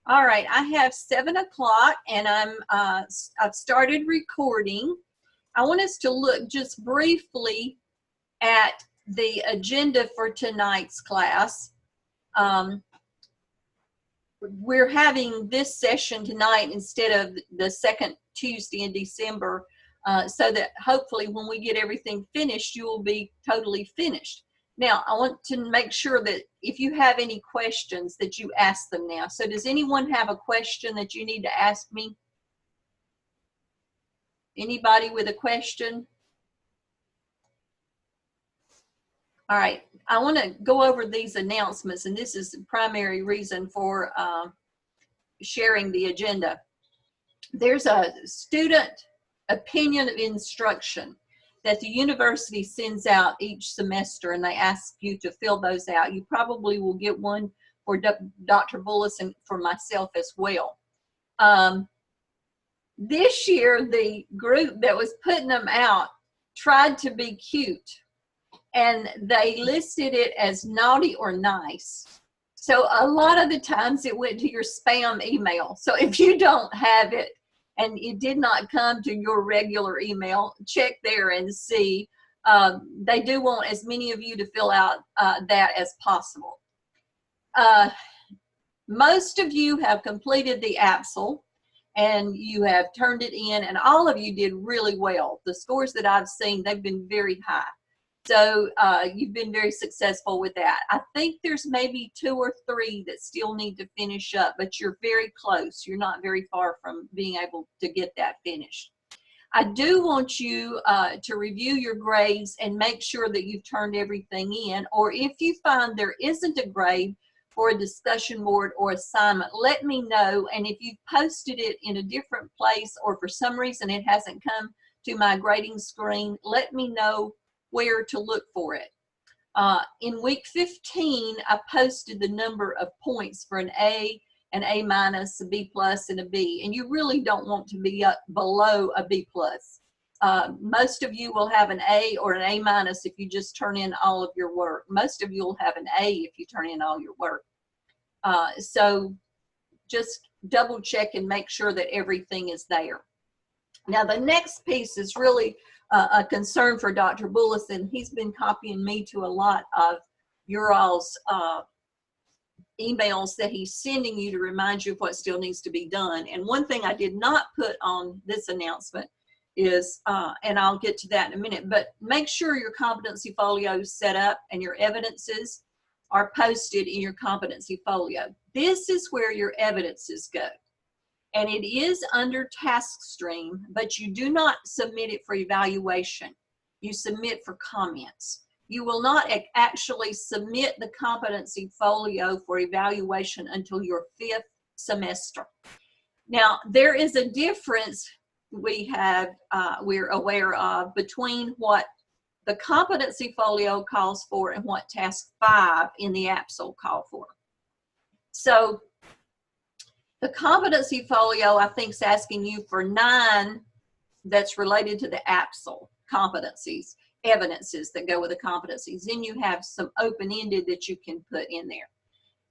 All right, I have 7 o'clock and I've started recording. I want us to look just briefly at the agenda for tonight's class. We're having this session tonight instead of the second Tuesday in December, so that hopefully when we get everything finished, you will be totally finished. Now, I want to make sure that if you have any questions that you ask them now. So does anyone have a question that you need to ask me? Anybody with a question? All right, I want to go over these announcements, and this is the primary reason for sharing the agenda. There's a student opinion of instruction that the university sends out each semester, and they ask you to fill those out. You probably will get one for Dr. Bullis and for myself as well. This year, the group that was putting them out tried to be cute, and they listed it as naughty or nice. So a lot of the times it went to your spam email. So if you don't have it, and it did not come to your regular email, check there and see. They do want as many of you to fill out that as possible. Most of you have completed the APSL and you have turned it in, and all of you did really well. The scores that I've seen, they've been very high. So you've been very successful with that. I think there's maybe 2 or 3 that still need to finish up, but you're very close. You're not very far from being able to get that finished. I do want you to review your grades and make sure that you've turned everything in, or if you find there isn't a grade for a discussion board or assignment, let me know. And if you've posted it in a different place or for some reason it hasn't come to my grading screen, let me know where to look for it. In week 15, I posted the number of points for an A, an A minus, a B plus, and a B. And you really don't want to be up below a B plus. Most of you will have an A or an A minus if you just turn in all of your work. Most of you will have an A if you turn in all your work. So just double check and make sure that everything is there. Now the next piece is really a concern for Dr. Bullis, and he's been copying me to a lot of your all's emails that he's sending you to remind you of what still needs to be done. And one thing I did not put on this announcement is, and I'll get to that in a minute, but make sure your competency folio is set up and your evidences are posted in your competency folio. This is where your evidences go. And it is under task stream, but you do not submit it for evaluation. You submit for comments. You will not actually submit the competency folio for evaluation until your 5th semester. Now, there is a difference we're aware of between what the competency folio calls for and what task 5 in the APSL call for. So, the competency folio, I think, is asking you for 9 that's related to the APSL competencies, evidences that go with the competencies. Then you have some open-ended that you can put in there.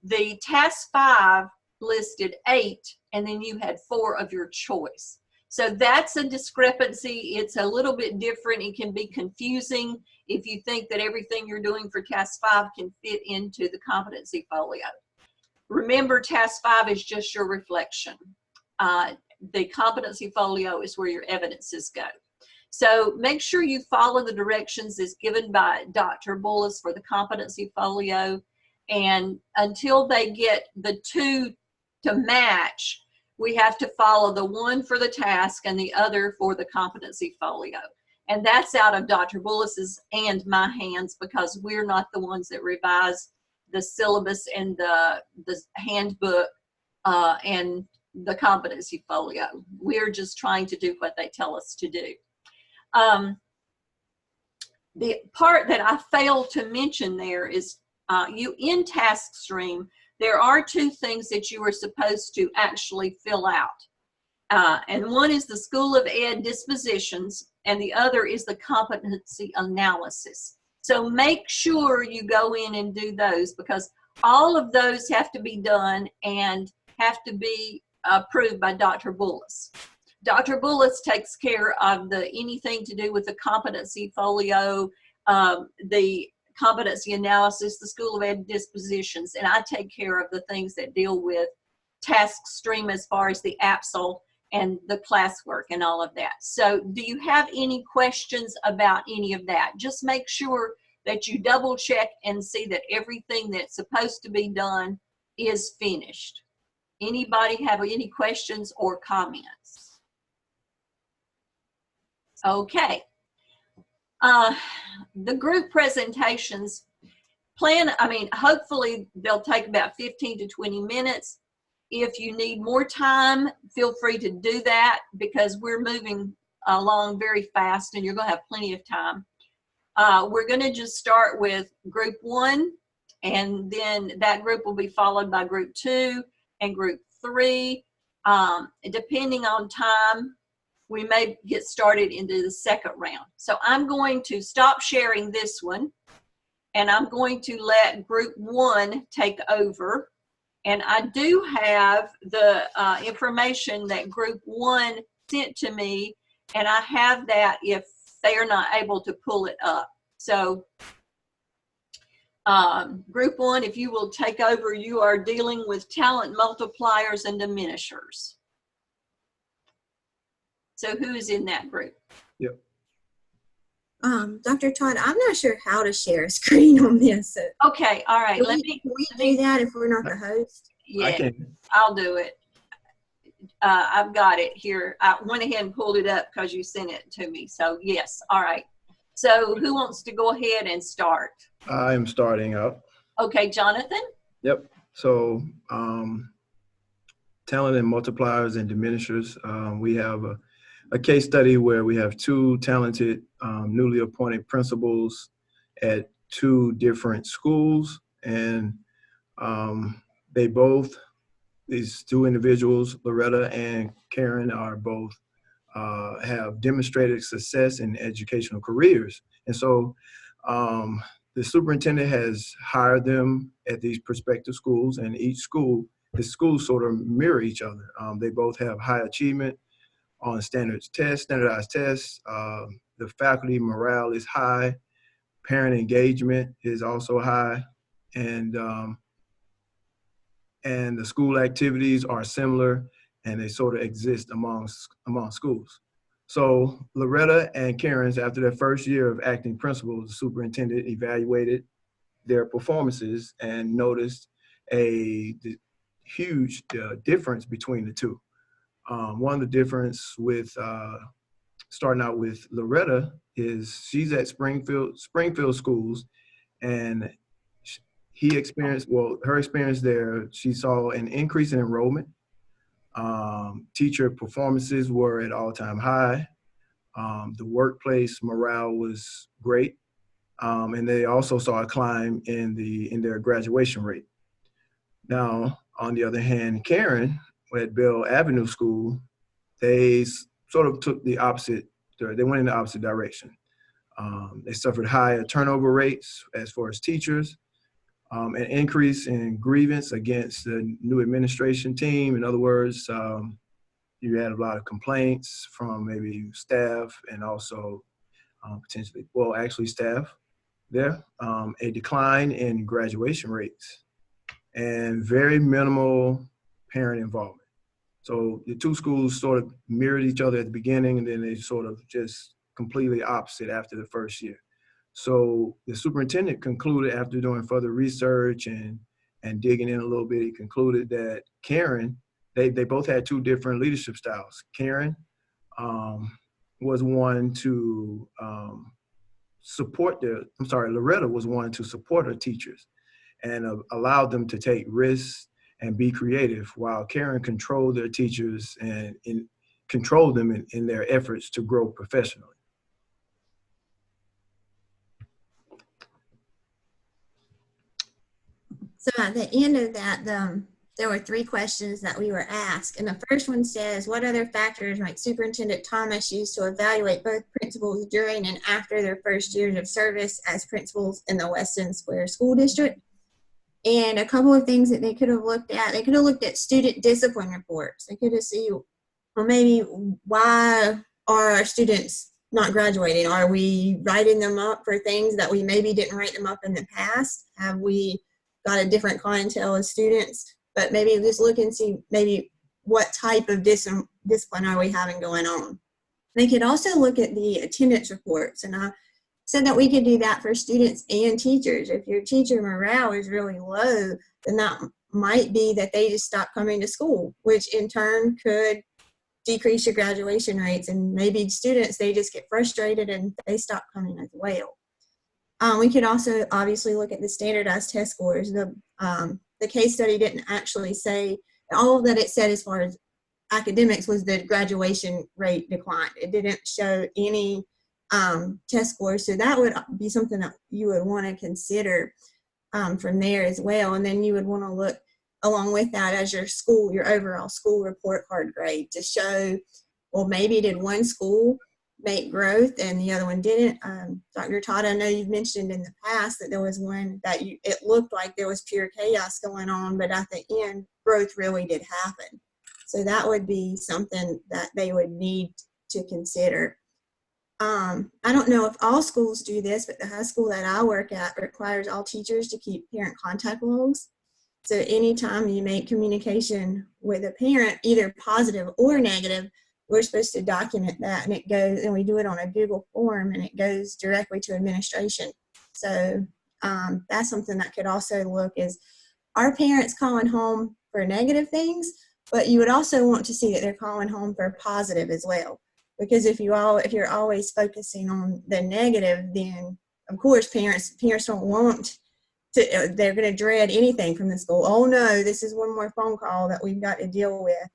The task 5 listed 8, and then you had 4 of your choice. So that's a discrepancy. It's a little bit different. It can be confusing if you think that everything you're doing for task 5 can fit into the competency folio. Remember, task 5 is just your reflection. The competency folio is where your evidences go. So make sure you follow the directions as given by Dr. Bullis for the competency folio. And until they get the 2 to match, we have to follow the one for the task and the other for the competency folio. And that's out of Dr. Bullis's and my hands, because we're not the ones that revise the syllabus and the handbook and the competency folio. We're just trying to do what they tell us to do. The part that I failed to mention there is you in task stream, there are 2 things that you are supposed to actually fill out. And one is the School of Ed dispositions, and the other is the competency analysis. So make sure you go in and do those, because all of those have to be done, and have to be approved by Dr. Bullis. Dr. Bullis takes care of anything to do with the competency folio, the competency analysis, the School of Ed dispositions, and I take care of the things that deal with task stream as far as the APSL and the classwork and all of that. So do you have any questions about any of that? Just make sure that you double check and see that everything that's supposed to be done is finished. Anybody have any questions or comments? Okay. The group presentations hopefully they'll take about 15 to 20 minutes. If you need more time, feel free to do that because we're moving along very fast and you're going to have plenty of time. We're going to just start with group 1, and then that group will be followed by group 2 and group 3. Depending on time, we may get started into the second round. So I'm going to stop sharing this one, and I'm going to let group 1 take over. And I do have the information that group 1 sent to me, and I have that if they are not able to pull it up. So group 1, if you will take over, you are dealing with talent multipliers and diminishers. So who is in that group? Yep. Dr. Todd, I'm not sure how to share a screen on this. So okay, all right. Can we do that if we're not the host? Yeah, I can. I'll do it. I've got it here. I went ahead and pulled it up because you sent it to me. So yes, all right. So who wants to go ahead and start? I am starting up. Okay, Jonathan? Yep. So talent and multipliers and diminishers. We have a case study where we have 2 talented newly appointed principals at 2 different schools, and these 2 individuals, Loretta and Karen, are both have demonstrated success in educational careers. And so the superintendent has hired them at these prospective schools, and the schools sort of mirror each other. They both have high achievement on standardized tests. The faculty morale is high. Parent engagement is also high. And the school activities are similar, and they sort of exist among schools. So Loretta and Karen's, after their first year of acting principals, the superintendent evaluated their performances and noticed a huge difference between the 2. One of the difference with starting out with Loretta is she's at Springfield schools, and her experience there, she saw an increase in enrollment. Teacher performances were at all-time high. The workplace morale was great. And they also saw a climb in their graduation rate. Now, on the other hand, Karen at Bell Avenue School, they sort of took they went in the opposite direction. They suffered higher turnover rates as far as teachers, an increase in grievance against the new administration team. In other words, you had a lot of complaints from maybe staff and also staff there, a decline in graduation rates, and very minimal parent involvement. So the 2 schools sort of mirrored each other at the beginning, and then they sort of just completely opposite after the first year. So the superintendent concluded, after doing further research and digging in a little bit, he concluded that Karen, they both had 2 different leadership styles. Karen was one to Loretta was one to support her teachers and allowed them to take risks and be creative, while Karen controlled their teachers and controlled them in their efforts to grow professionally. So at the end of that, there were 3 questions that we were asked. And the first one says, what other factors might Superintendent Thomas use to evaluate both principals during and after their first years of service as principals in the Weston Square School District? And a couple of things that they could have looked at student discipline reports. They could have seen, well, maybe why are our students not graduating? Are we writing them up for things that we maybe didn't write them up in the past? Have we got a different clientele of students? But maybe just look and see maybe what type of discipline are we having going on. They could also look at the attendance reports, and I said that we could do that for students and teachers. If your teacher morale is really low, then that might be that they just stop coming to school, which in turn could decrease your graduation rates, and maybe students, they just get frustrated and they stop coming as well. We could also obviously look at the standardized test scores. The case study didn't actually say, all that it said as far as academics was the graduation rate declined. It didn't show any test scores, so that would be something that you would want to consider from there as well. And then you would want to look along with that as your overall school report card grade to show, well, maybe did one school make growth and the other one didn't. Dr. Todd, I know you've mentioned in the past that there was one that it looked like there was pure chaos going on, but at the end, growth really did happen. So that would be something that they would need to consider. I don't know if all schools do this, but the high school that I work at requires all teachers to keep parent contact logs. So anytime you make communication with a parent, either positive or negative, we're supposed to document that, and it goes, and we do it on a Google form, and it goes directly to administration. So that's something that could also look is, are parents calling home for negative things, but you would also want to see that they're calling home for positive as well. Because if you're always focusing on the negative, then of course parents don't want to, they're going to dread anything from the school. Oh no, this is one more phone call that we've got to deal with.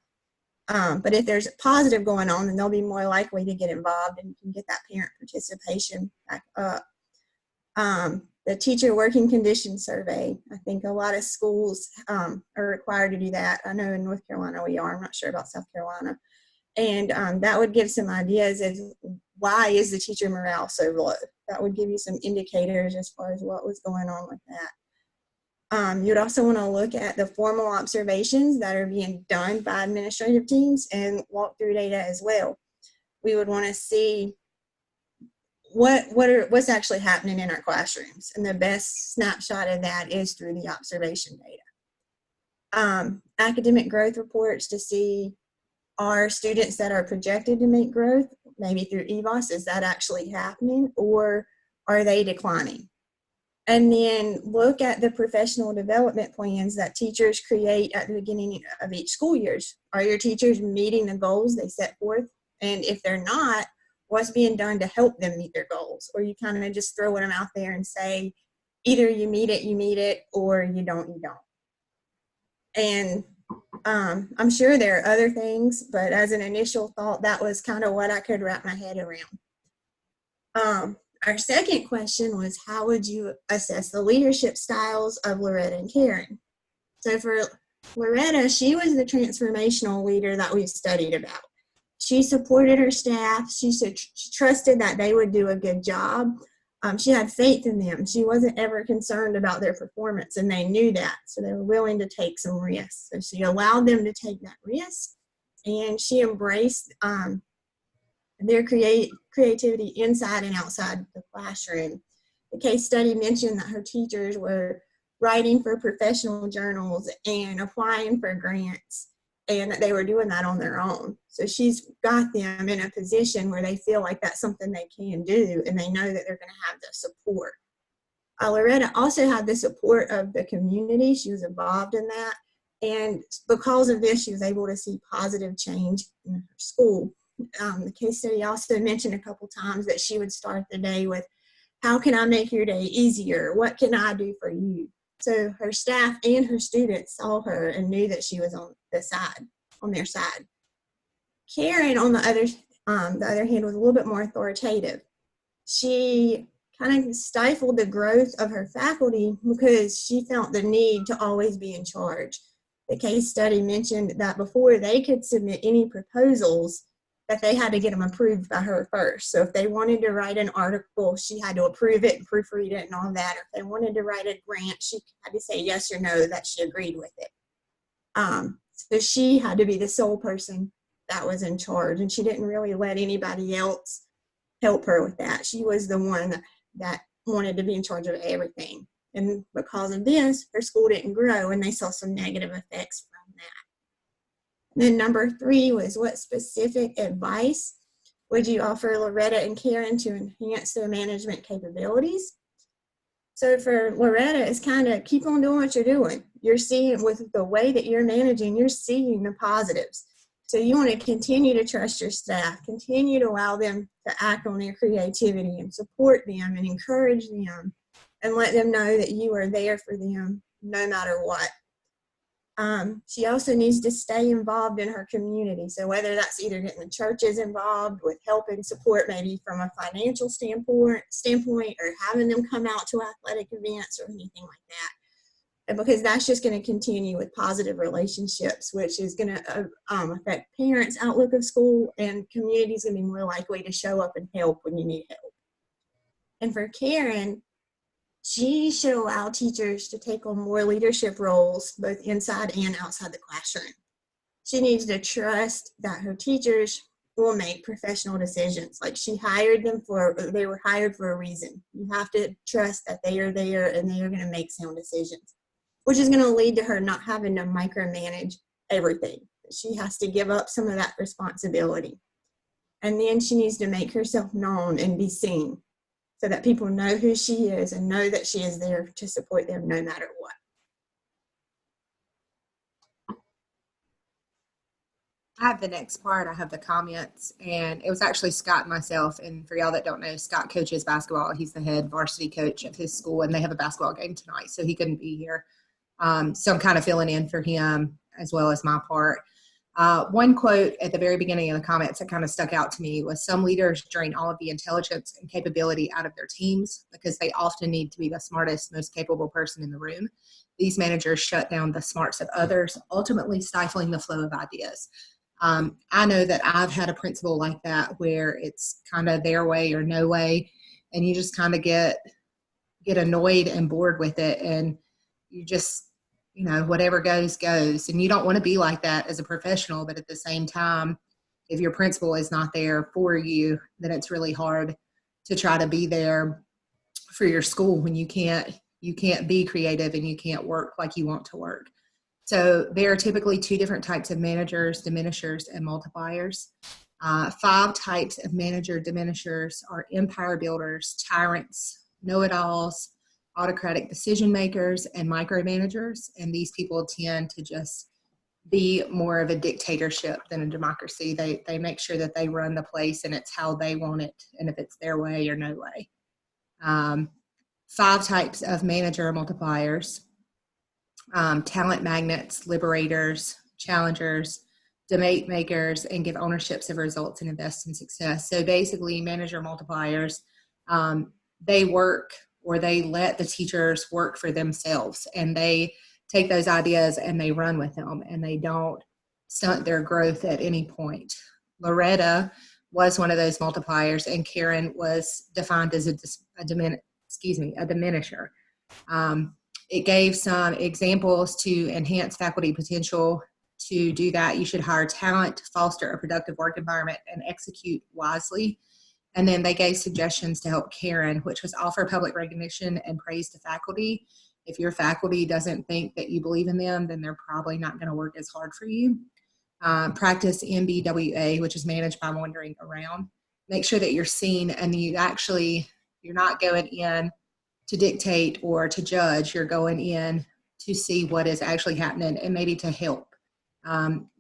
But if there's positive going on, then they'll be more likely to get involved and you can get that parent participation back up. The teacher working conditions survey, I think a lot of schools are required to do that. I know in North Carolina we are, I'm not sure about South Carolina. And that would give some ideas of why is the teacher morale so low. That would give you some indicators as far as what was going on with that. You'd also want to look at the formal observations that are being done by administrative teams and walkthrough data as well. We would want to see what's actually happening in our classrooms, and the best snapshot of that is through the observation data. Academic growth reports to see, are students that are projected to make growth, maybe through EVOS, is that actually happening, or are they declining? And then look at the professional development plans that teachers create at the beginning of each school year. Are your teachers meeting the goals they set forth? And if they're not, what's being done to help them meet their goals? Or you kind of just throw them out there and say, either you meet it, or you don't. And I'm sure there are other things, but as an initial thought, that was kind of what I could wrap my head around. Our second question was, how would you assess the leadership styles of Loretta and Karen? So for Loretta, she was the transformational leader that we've studied about. She supported her staff. She trusted that they would do a good job. She had faith in them. She wasn't ever concerned about their performance, and they knew that, so they were willing to take some risks. So she allowed them to take that risk, and she embraced their creativity inside and outside the classroom. The case study mentioned that her teachers were writing for professional journals and applying for grants, and that they were doing that on their own. So she's got them in a position where they feel like that's something they can do, and they know that they're going to have the support. Loretta also had the support of the community. She was involved in that, and because of this, she was able to see positive change in her school. The case study also mentioned a couple times that she would start the day with, how can I make your day easier? What can I do for you? So her staff and her students saw her and knew that she was on their side. Karen, on the other hand, was a little bit more authoritative. She kind of stifled the growth of her faculty because she felt the need to always be in charge. The case study mentioned that before they could submit any proposals, but they had to get them approved by her first. So if they wanted to write an article, she had to approve it and proofread it and all that. Or if they wanted to write a grant, she had to say yes or no that she agreed with it. So she had to be the sole person that was in charge, and she didn't really let anybody else help her with that. She was the one that wanted to be in charge of everything. And because of this, her school didn't grow, and they saw some negative effects from that. Then number 3 was, what specific advice would you offer Loretta and Karen to enhance their management capabilities? So for Loretta, it's kind of keep on doing what you're doing. You're seeing with the way that you're managing, you're seeing the positives. So you want to continue to trust your staff, continue to allow them to act on their creativity and support them and encourage them and let them know that you are there for them no matter what. She also needs to stay involved in her community. So whether that's either getting the churches involved with help and support, maybe from a financial standpoint, or having them come out to athletic events or anything like that. And because that's just going to continue with positive relationships, which is going to affect parents' outlook of school, and communities going to be more likely to show up and help when you need help. And for Karen, she should allow teachers to take on more leadership roles, both inside and outside the classroom. She needs to trust that her teachers will make professional decisions. Like, she hired them they were hired for a reason. You have to trust that they are there and they are going to make sound decisions, which is going to lead to her not having to micromanage everything. She has to give up some of that responsibility. And then she needs to make herself known and be seen, so that people know who she is and know that she is there to support them no matter what. I have the next part. I have the comments, and it was actually Scott and myself. And for y'all that don't know, Scott coaches basketball. He's the head varsity coach of his school, and they have a basketball game tonight, so he couldn't be here. So I'm kind of filling in for him as well as my part. One quote at the very beginning of the comments that kind of stuck out to me was, some leaders drain all of the intelligence and capability out of their teams because they often need to be the smartest, most capable person in the room. These managers shut down the smarts of others, ultimately stifling the flow of ideas. I know that I've had a principal like that where it's kind of their way or no way, and you just kind of get annoyed and bored with it, and you just, whatever goes, goes. And you don't want to be like that as a professional, but at the same time, if your principal is not there for you, then it's really hard to try to be there for your school when you can't be creative and you can't work like you want to work. So there are typically 2 different types of managers: diminishers and multipliers. 5 types of manager diminishers are empire builders, tyrants, know-it-alls, autocratic decision makers, and micromanagers. And these people tend to just be more of a dictatorship than a democracy. They make sure that they run the place and it's how they want it, and if it's their way or no way. 5 types of manager multipliers: talent magnets, liberators, challengers, debate makers, and give ownerships of results and invest in success. So basically, manager multipliers, they work, or they let the teachers work for themselves, and they take those ideas and they run with them, and they don't stunt their growth at any point. Loretta was one of those multipliers, and Karen was defined as a diminisher. It gave some examples to enhance faculty potential. To do that, you should hire talent, foster a productive work environment, and execute wisely. And then they gave suggestions to help Karen, which was offer public recognition and praise to faculty. If your faculty doesn't think that you believe in them, then they're probably not going to work as hard for you. Practice MBWA, which is managed by wandering around. Make sure that you're seen, and you're not going in to dictate or to judge. You're going in to see what is actually happening and maybe to help.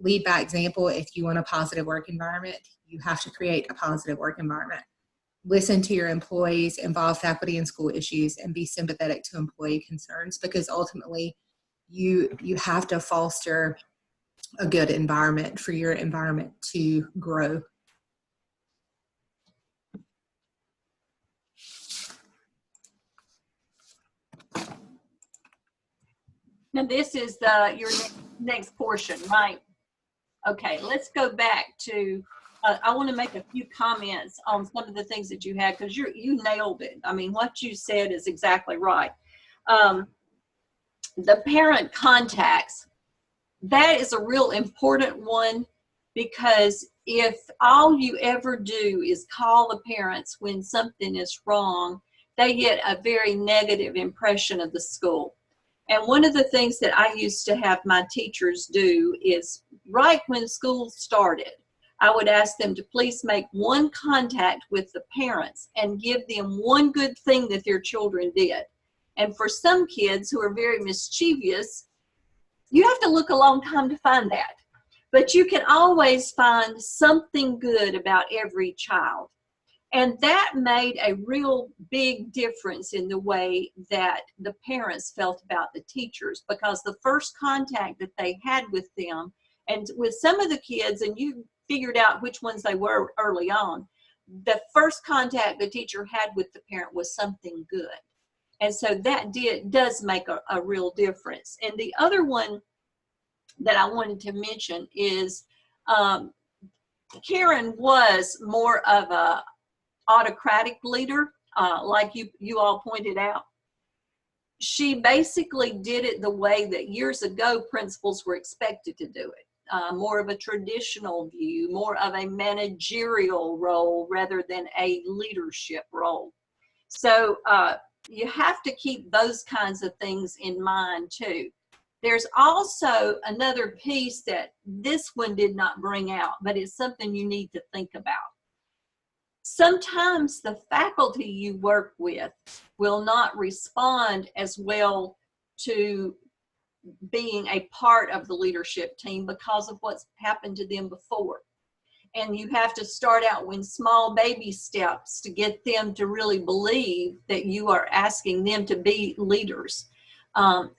Lead by example. If you want a positive work environment, you have to create a positive work environment. Listen to your employees, involve faculty in school issues, and be sympathetic to employee concerns, because ultimately you have to foster a good environment for your environment to grow. Now this is your next portion, right? Okay, let's go back to I want to make a few comments on some of the things that you had, because you nailed it. I mean, what you said is exactly right. The parent contacts, that is a real important one, because if all you ever do is call the parents when something is wrong, they get a very negative impression of the school. And one of the things that I used to have my teachers do is, right when school started, I would ask them to please make one contact with the parents and give them one good thing that their children did. And for some kids who are very mischievous, you have to look a long time to find that. But you can always find something good about every child. And that made a real big difference in the way that the parents felt about the teachers, because the first contact that they had with them, and with some of the kids, and you figured out which ones they were early on, the first contact the teacher had with the parent was something good. And so that does make a real difference. And the other one that I wanted to mention is Karen was more of a autocratic leader, like you all pointed out. She basically did it the way that years ago principals were expected to do it. More of a traditional view, more of a managerial role rather than a leadership role. So you have to keep those kinds of things in mind too. There's also another piece that this one did not bring out, but it's something you need to think about. Sometimes the faculty you work with will not respond as well to being a part of the leadership team because of what's happened to them before. And you have to start out in small baby steps to get them to really believe that you are asking them to be leaders.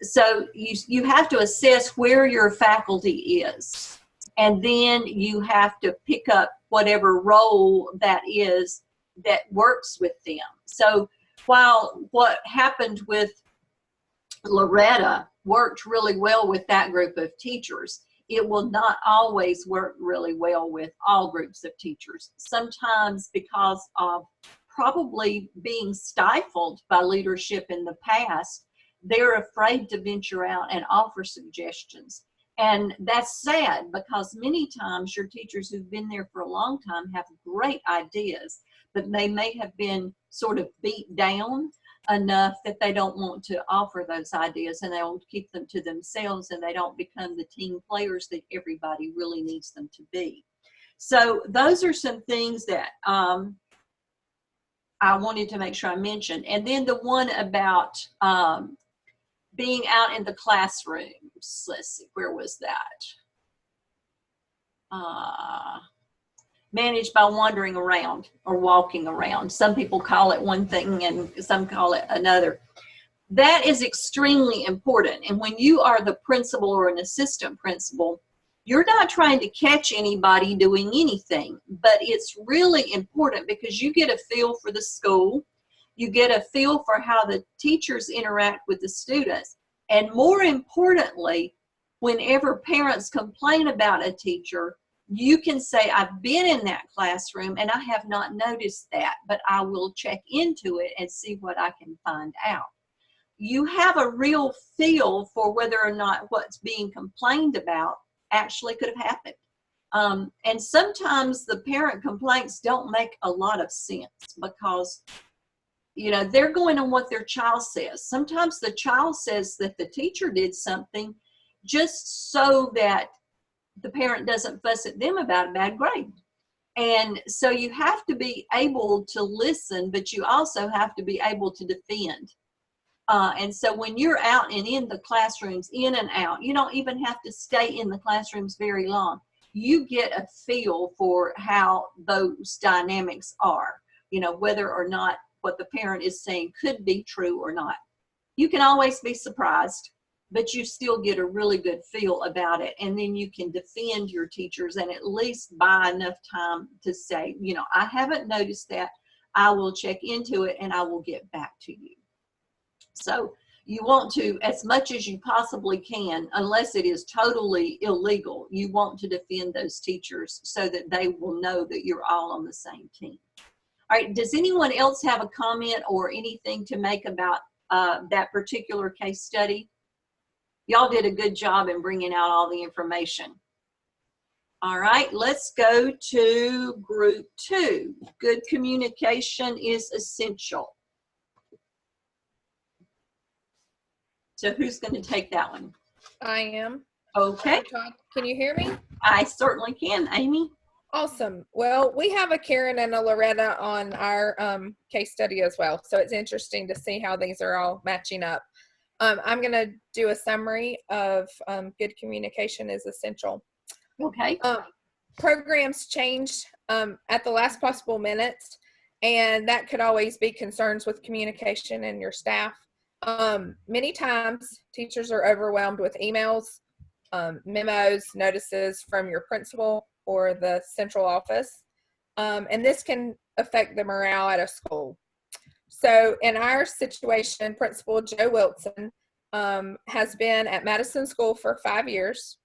So you have to assess where your faculty is, and then you have to pick up whatever role that is that works with them. So while what happened with Loretta worked really well with that group of teachers, it will not always work really well with all groups of teachers. Sometimes because of probably being stifled by leadership in the past, they're afraid to venture out and offer suggestions. And that's sad, because many times your teachers who've been there for a long time have great ideas, but they may have been sort of beat down enough that they don't want to offer those ideas, and they will keep them to themselves, and they don't become the team players that everybody really needs them to be. So those are some things that I wanted to make sure I mentioned. And then the one about being out in the classrooms. Let's see, where was that? Managed by wandering around or walking around. Some people call it one thing and some call it another. That is extremely important. And when you are the principal or an assistant principal, you're not trying to catch anybody doing anything, but it's really important because you get a feel for the school, you get a feel for how the teachers interact with the students, and more importantly, whenever parents complain about a teacher, you can say, I've been in that classroom and I have not noticed that, but I will check into it and see what I can find out. You have a real feel for whether or not what's being complained about actually could have happened. And sometimes the parent complaints don't make a lot of sense because, you know, they're going on what their child says. Sometimes the child says that the teacher did something just so that the parent doesn't fuss at them about a bad grade. And so you have to be able to listen, but you also have to be able to defend. And so when you're out and in the classrooms, in and out, you don't even have to stay in the classrooms very long. You get a feel for how those dynamics are, you know, whether or not what the parent is saying could be true or not. You can always be surprised, but you still get a really good feel about it. And then you can defend your teachers and at least buy enough time to say, you know, I haven't noticed that. I will check into it and I will get back to you. So You want to, as much as you possibly can, unless it is totally illegal, you want to defend those teachers so that they will know that you're all on the same team. All right, does anyone else have a comment or anything to make about that particular case study? Y'all did a good job in bringing out all the information. All right, let's go to group 2. Good communication is essential. So who's going to take that one? I am. Okay, Can you hear me? I certainly can, Amy. Awesome. Well, we have a Karen and a Loretta on our case study as well. So it's interesting to see how these are all matching up. I'm going to do a summary of good communication is essential. Okay. Programs change at the last possible minute, and that could always be concerns with communication and your staff. Many times teachers are overwhelmed with emails, memos, notices from your principal or the central office, and this can affect the morale at a school. So in our situation, Principal Joe Wilson has been at Madison School for 5 years.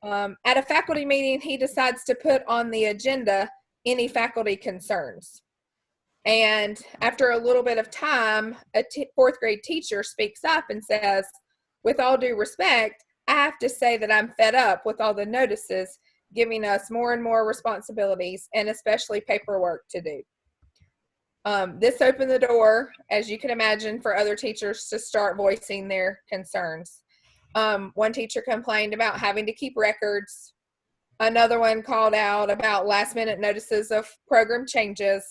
At a faculty meeting, he decides to put on the agenda any faculty concerns. And after a little bit of time, a 4th grade teacher speaks up and says, with all due respect, I have to say that I'm fed up with all the notices giving us more and more responsibilities and especially paperwork to do. This opened the door, as you can imagine, for other teachers to start voicing their concerns. One teacher complained about having to keep records. Another one called out about last-minute notices of program changes.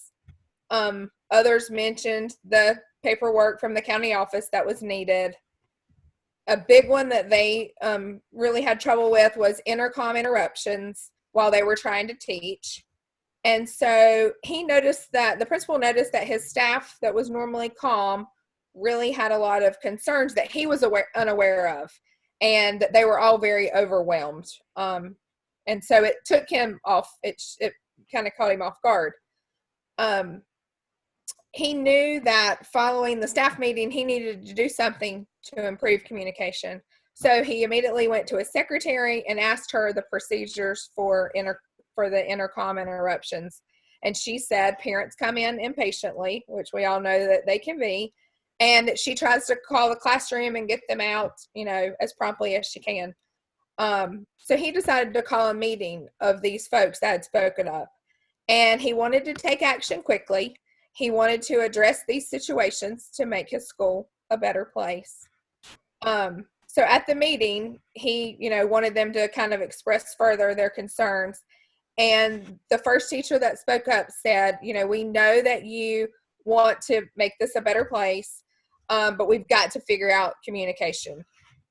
Others mentioned the paperwork from the county office that was needed. A big one that they really had trouble with was intercom interruptions while they were trying to teach. And so he noticed that, the principal noticed that his staff that was normally calm really had a lot of concerns that he was unaware of, and that they were all very overwhelmed. And so it took him off, it kind of caught him off guard. He knew that following the staff meeting, he needed to do something to improve communication. So he immediately went to his secretary and asked her the procedures for the intercom interruptions. And she said parents come in impatiently, which we all know that they can be, and that she tries to call the classroom and get them out, as promptly as she can. So he decided to call a meeting of these folks that had spoken up, and he wanted to take action quickly. He wanted to address these situations to make his school a better place. So at the meeting, he, wanted them to kind of express further their concerns. And the first teacher that spoke up said, we know that you want to make this a better place, but we've got to figure out communication.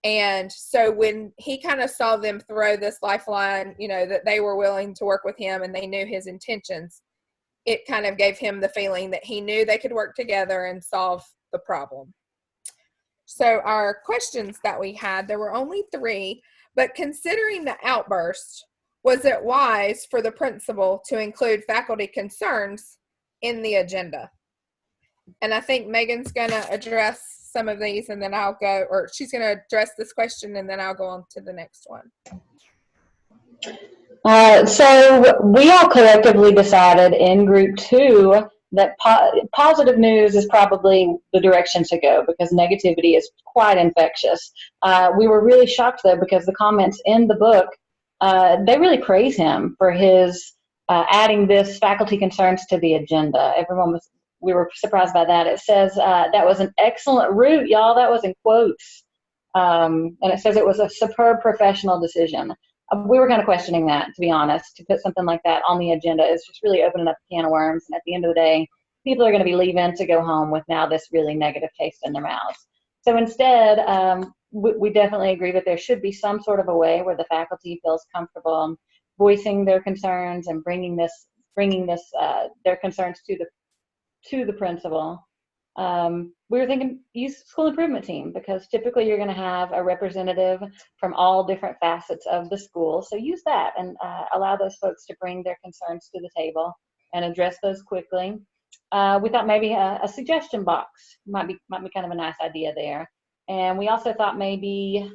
And so when he kind of saw them throw this lifeline, that they were willing to work with him and they knew his intentions, it kind of gave him the feeling that he knew they could work together and solve the problem. So our questions that we had, there were only 3, but considering the outburst, was it wise for the principal to include faculty concerns in the agenda? And I think Megan's going to address some of these, and then I'll go, or she's going to address this question, and then I'll go on to the next one. So we all collectively decided in group 2 that positive news is probably the direction to go, because negativity is quite infectious. We were really shocked, though, because the comments in the book, they really praise him for his adding this faculty concerns to the agenda. We were surprised by that. It says that was an excellent route, y'all. That was in quotes. And it says it was a superb professional decision. We were kind of questioning that, to be honest. To put something like that on the agenda is just really opening up a can of worms. And at the end of the day, people are going to be leaving to go home with now this really negative taste in their mouths. So instead, we definitely agree that there should be some sort of a way where the faculty feels comfortable voicing their concerns and bringing their concerns to the principal. We were thinking use school improvement team, because typically you're going to have a representative from all different facets of the school. So use that and allow those folks to bring their concerns to the table and address those quickly. We thought maybe a suggestion box might be kind of a nice idea there. And we also thought maybe,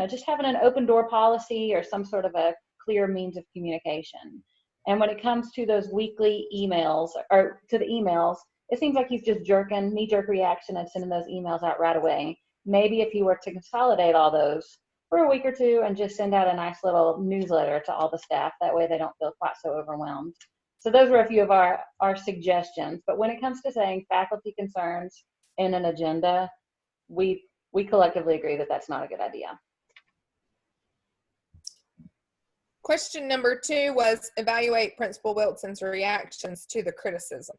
just having an open door policy or some sort of a clear means of communication. And when it comes to those weekly emails, or to the emails, it seems like he's just knee-jerk reaction and sending those emails out right away. Maybe if you were to consolidate all those for a week or two and just send out a nice little newsletter to all the staff, that way they don't feel quite so overwhelmed. So those were a few of our suggestions. But when it comes to saying faculty concerns in an agenda, we collectively agree that that's not a good idea. Question number 2 was evaluate Principal Wilson's reactions to the criticism.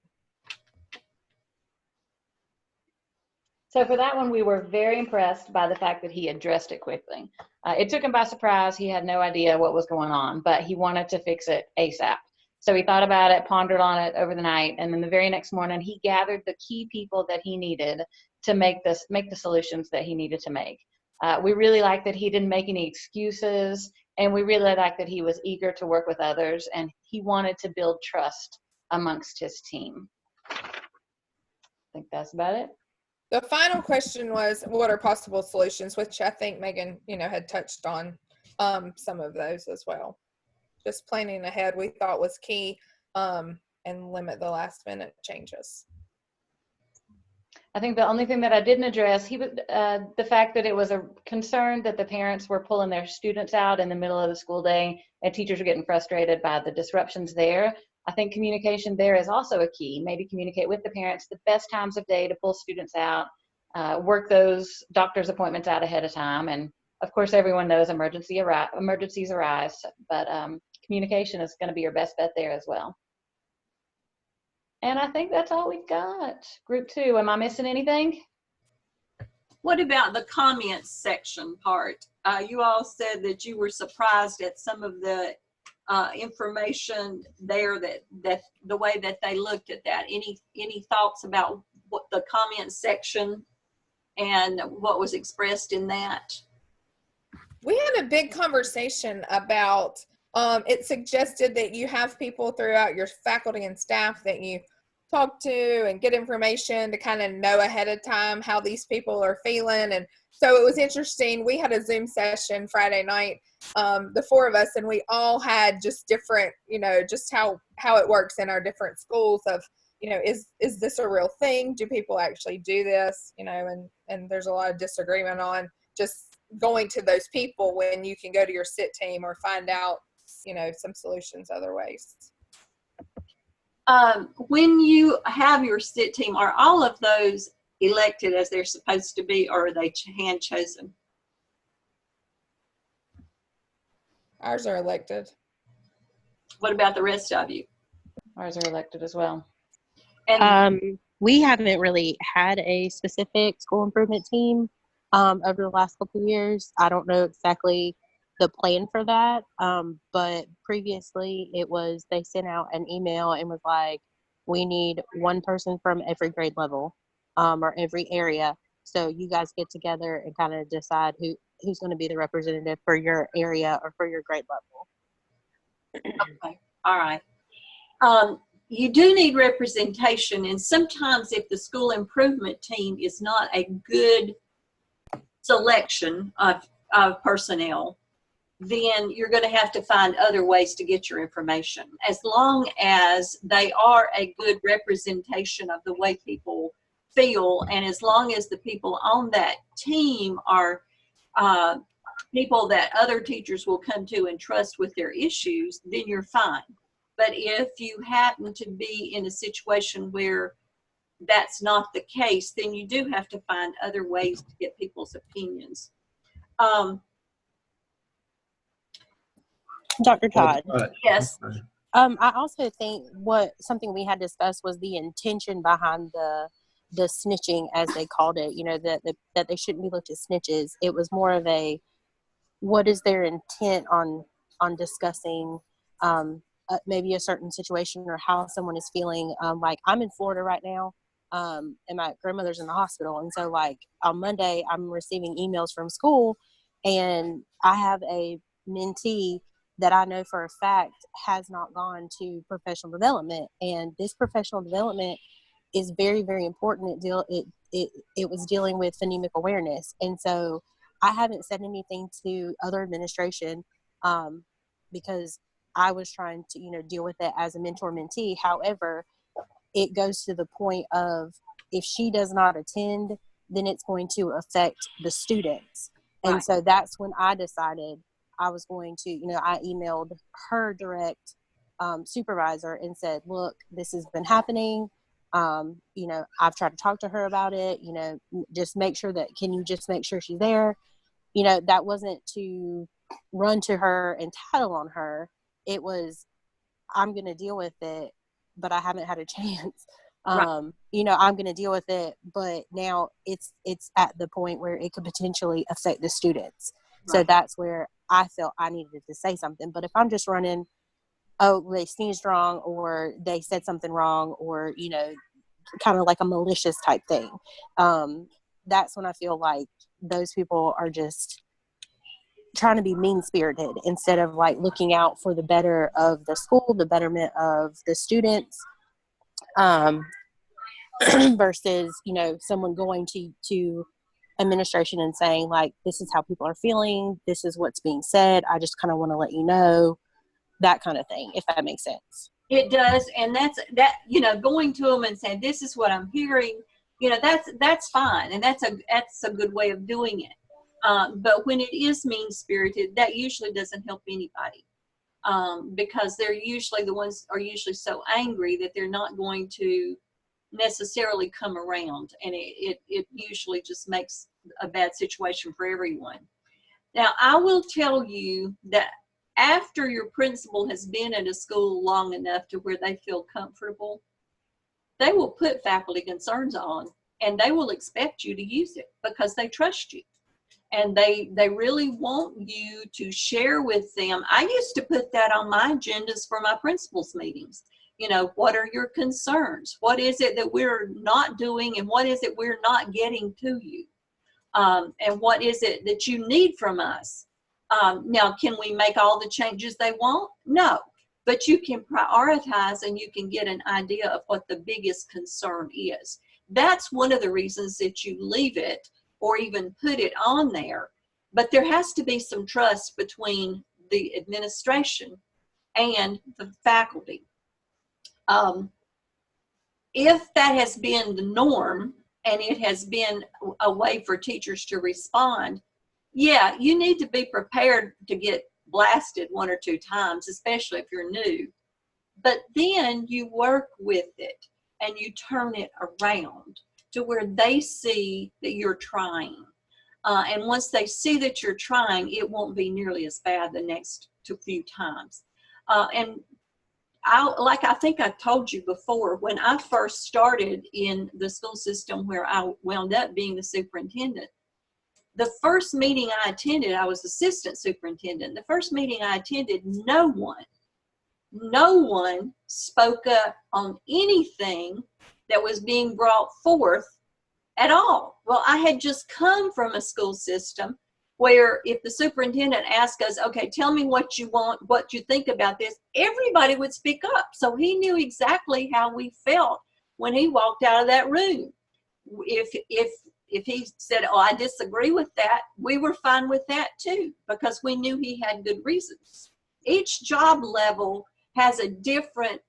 So for that one, we were very impressed by the fact that he addressed it quickly. It took him by surprise. He had no idea what was going on, but he wanted to fix it ASAP. So he thought about it, pondered on it over the night, and then the very next morning, he gathered the key people that he needed to make the solutions that he needed to make. We really liked that he didn't make any excuses, and we really liked that he was eager to work with others, and he wanted to build trust amongst his team. I think that's about it. The final question was, what are possible solutions, which I think Megan, had touched on some of those as well. Just planning ahead we thought was key, and limit the last minute changes. I think the only thing that I didn't address, the fact that it was a concern that the parents were pulling their students out in the middle of the school day and teachers were getting frustrated by the disruptions there. I think communication there is also a key. Maybe communicate with the parents the best times of day to pull students out, work those doctor's appointments out ahead of time. And of course, everyone knows emergencies arise, but communication is going to be your best bet there as well. And I think that's all we've got. Group 2, am I missing anything? What about the comments section part? You all said that you were surprised at some of the information there, that the way that they looked at that. Any thoughts about what the comments section and what was expressed in that? We had a big conversation about, it suggested that you have people throughout your faculty and staff that you talk to and get information to kind of know ahead of time how these people are feeling. And so it was interesting. We had a Zoom session Friday night, the 4 of us, and we all had just different, just how it works in our different schools of, is this a real thing? Do people actually do this? And there's a lot of disagreement on just going to those people when you can go to your sit team or find out, some solutions other ways. When you have your sit team, are all of those elected as they're supposed to be, or are they hand chosen? Ours are elected. What about the rest of you? Ours are elected as well. And we haven't really had a specific school improvement team over the last couple of years. I don't know exactly the plan for that, but previously it was, they sent out an email and was like, we need one person from every grade level or every area, so you guys get together and kind of decide who's going to be the representative for your area or for your grade level. Okay, all right. You do need representation, and sometimes if the school improvement team is not a good selection of personnel, then you're going to have to find other ways to get your information. As long as they are a good representation of the way people feel, and as long as the people on that team are people that other teachers will come to and trust with their issues, then you're fine. But if you happen to be in a situation where that's not the case, then you do have to find other ways to get people's opinions. Dr. Todd. Yes. I also think something we had discussed was the intention behind the snitching, as they called it, that they shouldn't be looked at snitches. It was more of a, what is their intent on discussing maybe a certain situation or how someone is feeling. Like, I'm in Florida right now, and my grandmother's in the hospital. And so, like, on Monday, I'm receiving emails from school, and I have a mentee that I know for a fact has not gone to professional development. And this professional development is very, very important. It it was dealing with phonemic awareness. And so I haven't said anything to other administration because I was trying to, deal with it as a mentor-mentee. However, it goes to the point of if she does not attend, then it's going to affect the students. And so that's when I decided I was going to, I emailed her direct supervisor and said, look, this has been happening. I've tried to talk to her about it, just make sure can you just make sure she's there? That wasn't to run to her and tattle on her. It was, I'm going to deal with it, but I haven't had a chance. I'm going to deal with it, but now it's at the point where it could potentially affect the students. So that's where I felt I needed to say something. But if I'm just running, oh, they sneezed wrong, or they said something wrong, or, kind of like a malicious type thing, that's when I feel like those people are just trying to be mean-spirited instead of like looking out for the better of the school, the betterment of the students, versus, someone going to administration and saying like, this is how people are feeling, this is what's being said, I just kind of want to let you know, that kind of thing, if that makes sense. It does. And that's going to them and saying, this is what I'm hearing, that's fine. And that's a good way of doing it. But when it is mean-spirited, that usually doesn't help anybody, because they're usually the ones are usually so angry that they're not going to necessarily come around, and it usually just makes a bad situation for everyone. Now, I will tell you that after your principal has been at a school long enough to where they feel comfortable, they will put faculty concerns on, and they will expect you to use it because they trust you. And they really want you to share with them. I used to put that on my agendas for my principals meetings. What are your concerns? What is it that we're not doing, and what is it we're not getting to you? And what is it that you need from us? Now, can we make all the changes they want? No, but you can prioritize and you can get an idea of what the biggest concern is. That's one of the reasons that you leave it or even put it on there. But there has to be some trust between the administration and the faculty. If that has been the norm and it has been a way for teachers to respond, yeah, you need to be prepared to get blasted 1 or 2 times, especially if you're new. But then you work with it and you turn it around to where they see that you're trying. And once they see that you're trying, it won't be nearly as bad the next few times. And I think I told you before, when I first started in the school system where I wound up being the superintendent, the first meeting I attended, I was assistant superintendent. The first meeting I attended, no one spoke up on anything that was being brought forth at all. Well, I had just come from a school system where if the superintendent asked us, okay, tell me what you want, what you think about this, everybody would speak up. So he knew exactly how we felt when he walked out of that room. If he said, oh, I disagree with that, we were fine with that too, because we knew he had good reasons. Each job level has a different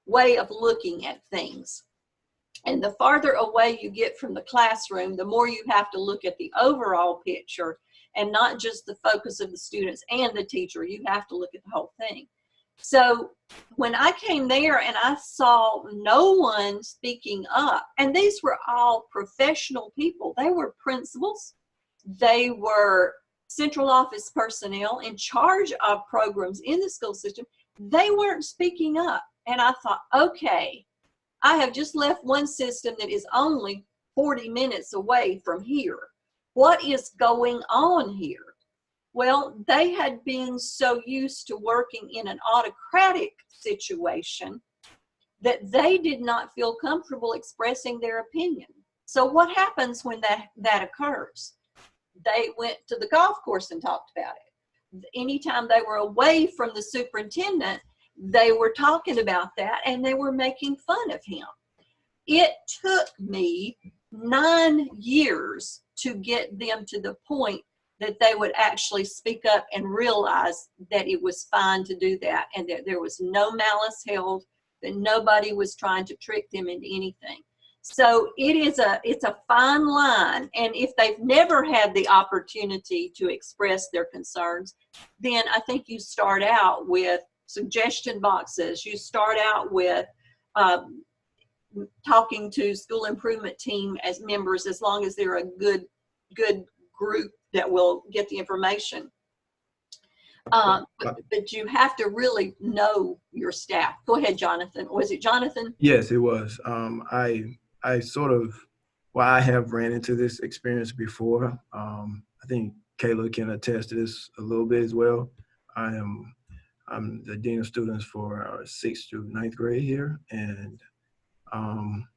way of looking at things. And the farther away you get from the classroom, the more you have to look at the overall picture and not just the focus of the students and the teacher. You have to look at the whole thing. So when I came there and I saw no one speaking up, and these were all professional people. They were principals. They were central office personnel in charge of programs in the school system. They weren't speaking up. And I thought, okay, I have just left one system that is only 40 minutes away from here. What is going on here? Well, they had been so used to working in an autocratic situation that they did not feel comfortable expressing their opinion. So what happens when that occurs? They went to the golf course and talked about it. Anytime they were away from the superintendent, they were talking about that and they were making fun of him. It took me 9 years to get them to the point that they would actually speak up and realize that it was fine to do that, and that there was no malice held, that nobody was trying to trick them into anything. So it's a fine line, and if they've never had the opportunity to express their concerns, then I think you start out with suggestion boxes. You start out with talking to school improvement team as members, as long as they're a good group that will get the information. But you have to really know your staff. Go ahead, Jonathan. Was it Jonathan? Yes, it was. I sort of, well, I have ran into this experience before. I think Kayla can attest to this a little bit as well. I'm the dean of students for our 6th through 9th grade here, and I'm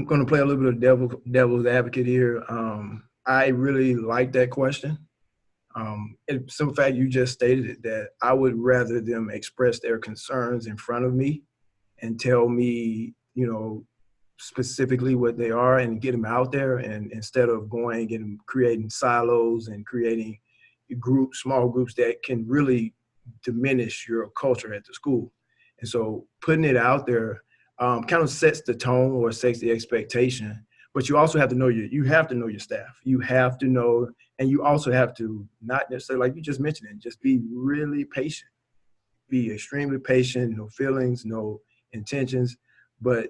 going to play a little bit of devil's advocate here. I really like that question. And some fact you just stated it, that I would rather them express their concerns in front of me and tell me, you know, specifically what they are and get them out there, and instead of going and creating silos and creating small groups that can really diminish your culture at the school. And so putting it out there kind of sets the tone or sets the expectation. But you also have to know you have to know your staff. You have to know, and you also have to not necessarily, like you just mentioned it, just be really patient. Be extremely patient, no feelings, no intentions. But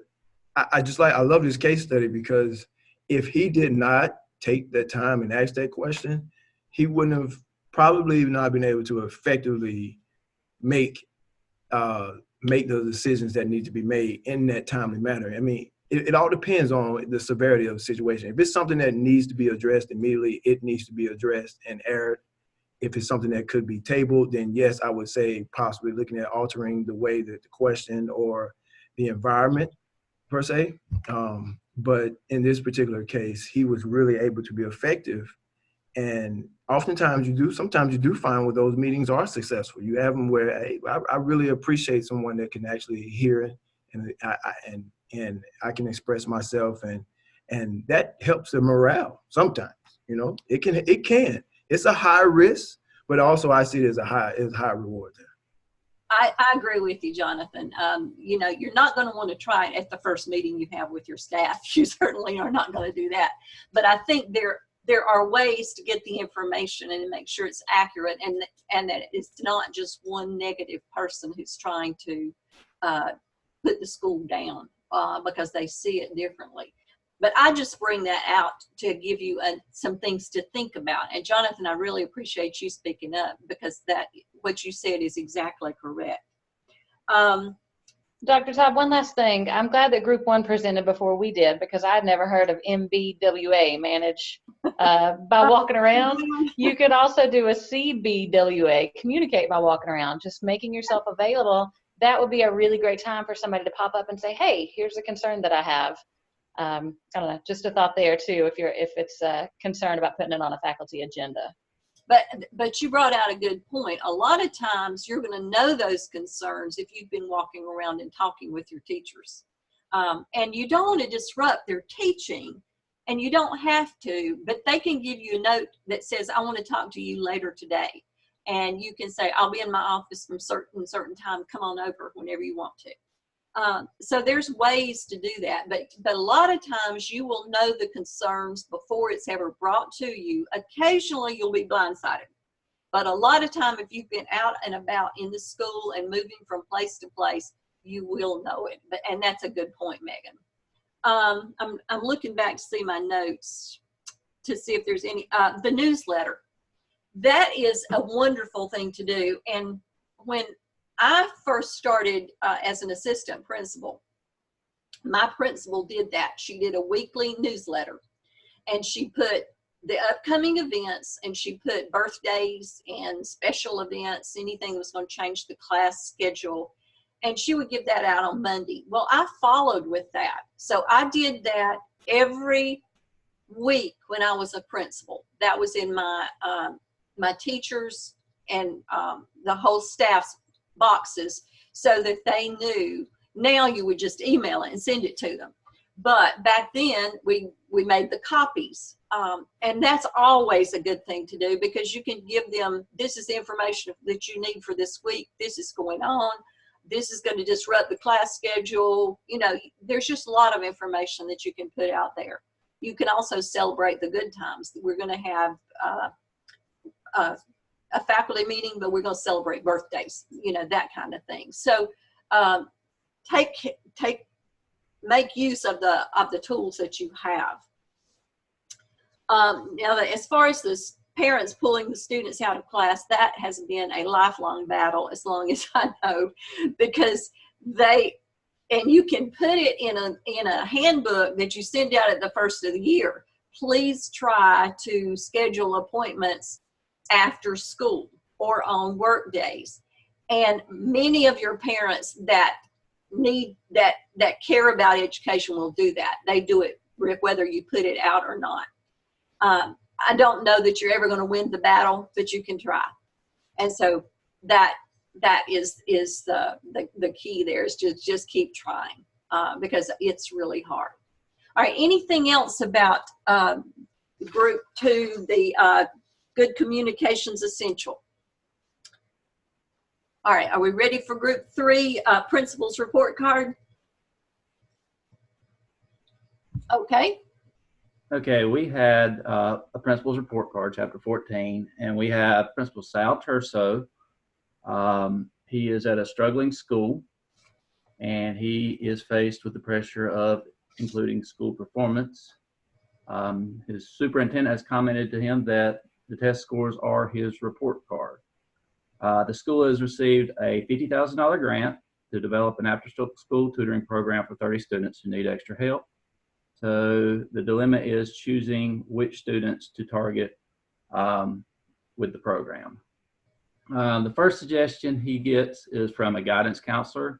I love this case study, because if he did not take that time and ask that question, he wouldn't have probably not been able to effectively make the decisions that need to be made in that timely manner. I mean, it all depends on the severity of the situation. If it's something that needs to be addressed immediately, it needs to be addressed and aired. If it's something that could be tabled, then yes, I would say possibly looking at altering the way that the question or the environment per se. But in this particular case, he was really able to be effective. And oftentimes sometimes you do find where those meetings are successful. You have them where, hey, I really appreciate someone that can actually hear it, and I can express myself, and that helps the morale sometimes. You know, it can. It's a high risk, but also I see it as a high reward there. I agree with you, Jonathan. You know, you're not going to want to try it at the first meeting you have with your staff. You certainly are not going to do that. But I think there are ways to get the information and make sure it's accurate, and that it's not just one negative person who's trying to put the school down because they see it differently. But I just bring that out to give you some things to think about. And Jonathan, I really appreciate you speaking up, because what you said is exactly correct. Dr. Todd, one last thing. I'm glad that Group 1 presented before we did, because I'd never heard of MBWA, manage by walking around. You could also do a CBWA, communicate by walking around, just making yourself available. That would be a really great time for somebody to pop up and say, hey, here's a concern that I have. I don't know, just a thought there too, if it's concerned about putting it on a faculty agenda. But you brought out a good point. A lot of times you're going to know those concerns if you've been walking around and talking with your teachers. And you don't want to disrupt their teaching, and you don't have to, but they can give you a note that says, I want to talk to you later today. And you can say, I'll be in my office from certain time. Come on over whenever you want to. So there's ways to do that, but a lot of times you will know the concerns before it's ever brought to you. Occasionally you'll be blindsided, but a lot of time if you've been out and about in the school and moving from place to place, you will know it. And that's a good point, Megan. I'm looking back to see my notes to see if there's any, the newsletter. That is a wonderful thing to do. And when I first started as an assistant principal, my principal did that. She did a weekly newsletter, and she put the upcoming events, and she put birthdays and special events, anything that was going to change the class schedule, and she would give that out on Monday. Well, I followed with that. So I did that every week when I was a principal. That was in my my teachers and the whole staff's boxes, so that they knew Now you would just email it and send it to them. But back then we made the copies. And that's always a good thing to do, because you can give them, this is the information that you need for this week. This is going on. This is going to disrupt the class schedule. You know, there's just a lot of information that you can put out there. You can also celebrate the good times. We're going to have a faculty meeting, but we're going to celebrate birthdays, you know, that kind of thing. So make use of the tools that you have. Now, as far as the parents pulling the students out of class, that has been a lifelong battle as long as I know, because and you can put it in a handbook that you send out at the first of the year. Please try to schedule appointments after school or on work days. And many of your parents that care about education will do that. They do it whether you put it out or not. I don't know that you're ever going to win the battle, but you can try. And so that is the key there, is just keep trying, because it's really hard. All right, anything else about group 2, the good communications essential? All right, are we ready for group 3, principal's report card? Okay. Okay, we had a principal's report card, chapter 14, and we have Principal Sal Terso. He is at a struggling school, and he is faced with the pressure of including school performance. His superintendent has commented to him that the test scores are his report card. The school has received a $50,000 grant to develop an after-school tutoring program for 30 students who need extra help. So the dilemma is choosing which students to target with the program. The first suggestion he gets is from a guidance counselor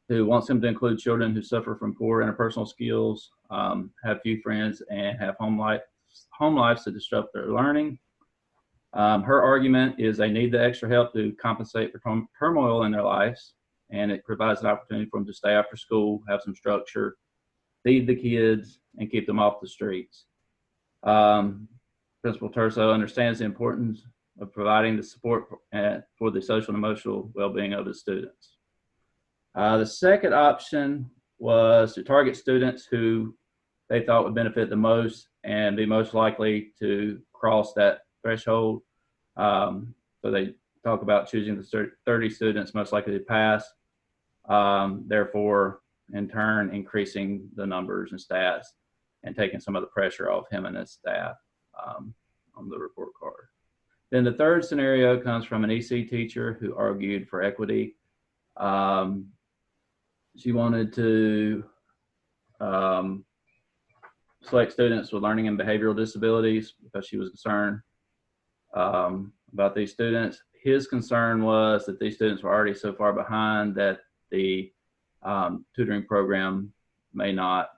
who wants him to include children who suffer from poor interpersonal skills, have few friends, and have home lives that disrupt their learning. Her argument is they need the extra help to compensate for turmoil in their lives, and it provides an opportunity for them to stay after school, have some structure, feed the kids, and keep them off the streets. Principal Terso understands the importance of providing the support for the social and emotional well-being of his students. The second option was to target students who they thought would benefit the most and be most likely to cross that threshold. So they talk about choosing the 30 students most likely to pass, therefore, in turn, increasing the numbers and stats and taking some of the pressure off him and his staff on the report card. Then the third scenario comes from an EC teacher who argued for equity. She wanted to select students with learning and behavioral disabilities because she was concerned about these students. His concern was that these students were already so far behind that the tutoring program may not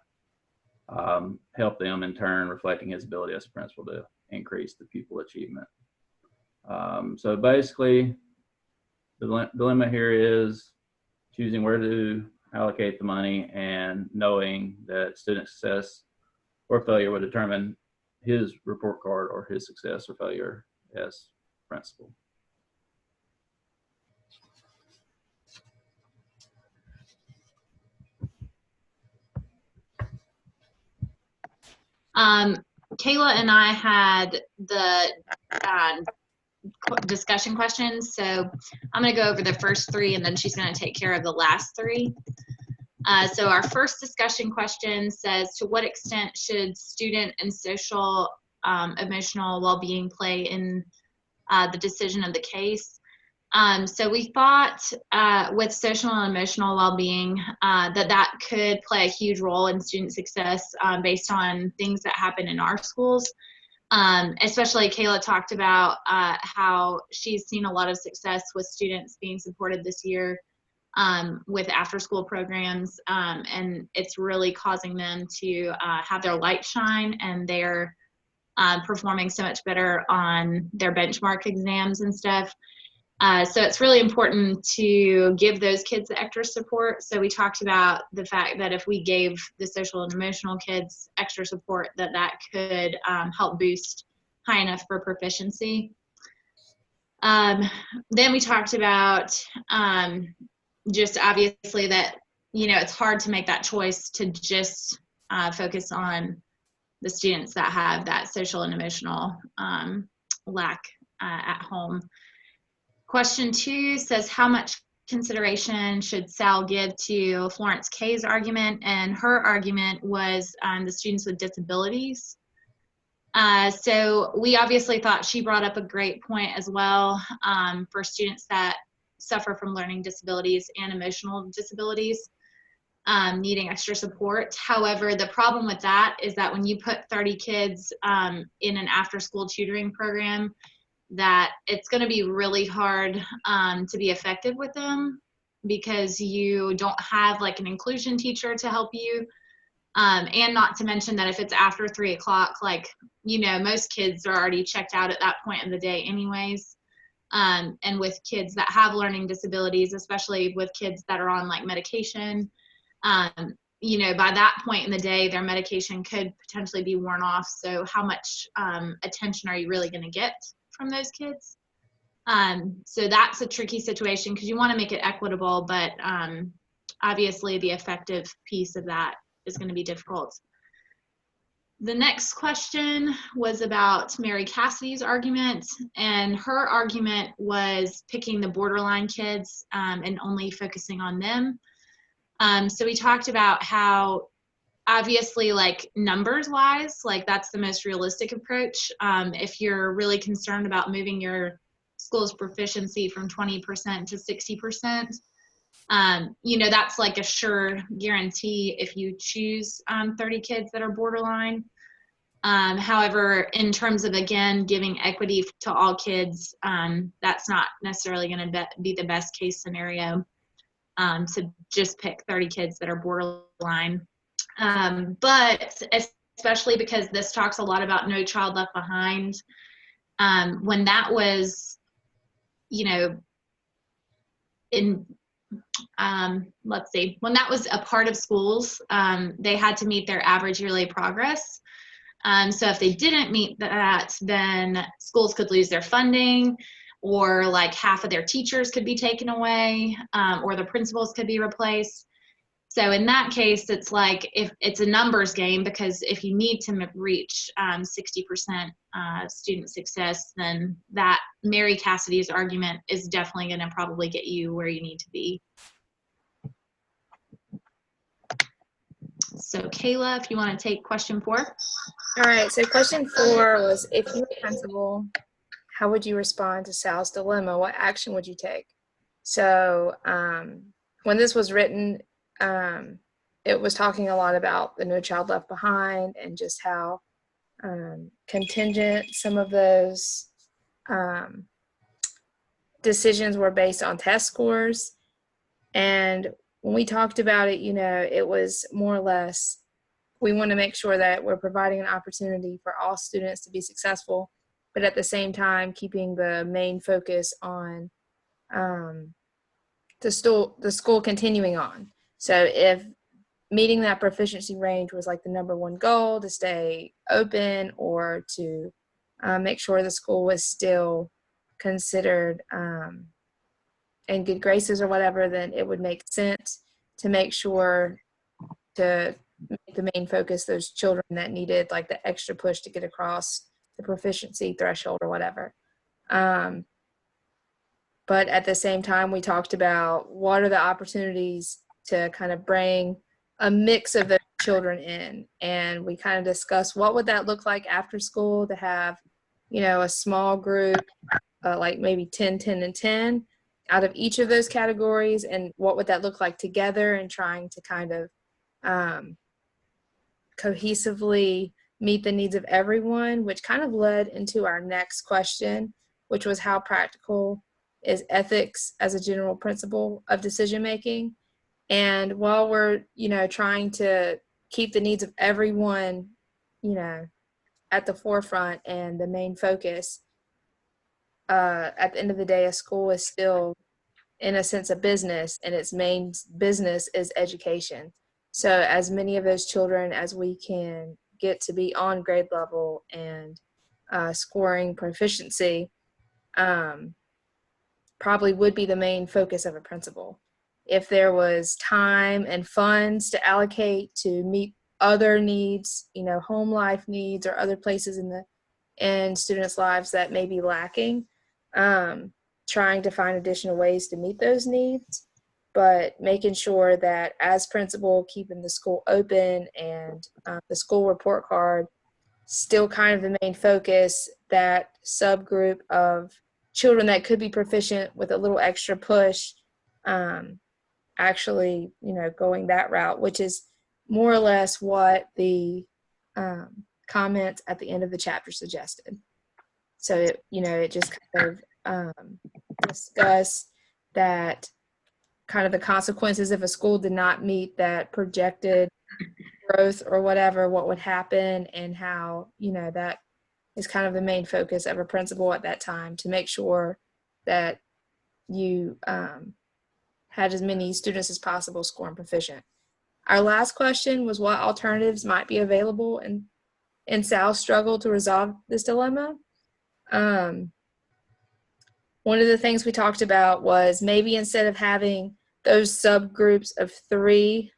help them, in turn reflecting his ability as a principal to increase the pupil achievement. So basically, the dilemma here is choosing where to allocate the money and knowing that student success or failure would determine his report card or his success or failure as principal. Kayla and I had the discussion questions, so I'm going to go over the first 3 and then she's going to take care of the last 3. So our first discussion question says, to what extent should student and social emotional well-being play in the decision of the case? So we thought with social and emotional well-being that could play a huge role in student success based on things that happen in our schools. Especially Kayla talked about how she's seen a lot of success with students being supported this year with after-school programs, and it's really causing them to have their light shine, and they're performing so much better on their benchmark exams and stuff. So it's really important to give those kids the extra support. So we talked about the fact that if we gave the social and emotional kids extra support, that could help boost high enough for proficiency. Then we talked about just obviously that, it's hard to make that choice to just focus on the students that have that social and emotional lack at home. Question 2 says, how much consideration should Sal give to Florence K's argument? And her argument was the students with disabilities. So we obviously thought she brought up a great point as well for students that suffer from learning disabilities and emotional disabilities needing extra support. However, the problem with that is that when you put 30 kids in an after-school tutoring program, that it's going to be really hard to be effective with them because you don't have like an inclusion teacher to help you. And not to mention that if it's after 3 o'clock, like, most kids are already checked out at that point of the day anyways. And with kids that have learning disabilities, especially with kids that are on like medication, by that point in the day, their medication could potentially be worn off. So how much attention are you really going to get from those kids? So that's a tricky situation because you want to make it equitable, but obviously the effective piece of that is going to be difficult. The next question was about Mary Cassidy's argument, and her argument was picking the borderline kids and only focusing on them. So we talked about how obviously, like, numbers wise, like, that's the most realistic approach. If you're really concerned about moving your school's proficiency from 20% to 60%, that's like a sure guarantee if you choose 30 kids that are borderline. However, in terms of, again, giving equity to all kids, that's not necessarily going to be the best case scenario, to just pick 30 kids that are borderline. But especially because this talks a lot about No Child Left Behind, when that was, when that was a part of schools, they had to meet their average yearly progress. So if they didn't meet that, then schools could lose their funding, or like half of their teachers could be taken away, or the principals could be replaced. So in that case, it's like, if it's a numbers game, because if you need to reach 60% student success, then that Mary Cassidy's argument is definitely going to probably get you where you need to be. So Kayla, if you want to take question 4. All right, so question 4 was, if you were principal, how would you respond to Sal's dilemma? What action would you take? So when this was written, it was talking a lot about the No Child Left Behind and just how contingent some of those decisions were based on test scores. And when we talked about it, it was more or less, we want to make sure that we're providing an opportunity for all students to be successful, but at the same time, keeping the main focus on the school continuing on. So if meeting that proficiency range was like the #1 goal, to stay open or to make sure the school was still considered in good graces or whatever, then it would make sense to make sure to make the main focus those children that needed like the extra push to get across the proficiency threshold or whatever. But at the same time, we talked about what are the opportunities to kind of bring a mix of those children in. And we kind of discussed what would that look like after school, to have, a small group, like maybe 10, 10, and 10 out of each of those categories. And what would that look like together, and trying to kind of cohesively meet the needs of everyone, which kind of led into our next question, which was, how practical is ethics as a general principle of decision making? And while we're, trying to keep the needs of everyone, at the forefront and the main focus, at the end of the day, a school is still, in a sense, a business, and its main business is education. So as many of those children as we can get to be on grade level and scoring proficiency probably would be the main focus of a principal. If there was time and funds to allocate to meet other needs, you know, home life needs or other places in students' lives that may be lacking, trying to find additional ways to meet those needs, but making sure that as principal, keeping the school open and the school report card still kind of the main focus, that subgroup of children that could be proficient with a little extra push, actually, you know, going that route, which is more or less what the comments at the end of the chapter suggested. So, it just kind of discussed that kind of the consequences if a school did not meet that projected growth or whatever, what would happen, and how, that is kind of the main focus of a principal at that time, to make sure that you had as many students as possible scoring proficient. Our last question was what alternatives might be available in Sal's struggle to resolve this dilemma. One of the things we talked about was maybe instead of having those subgroups of 3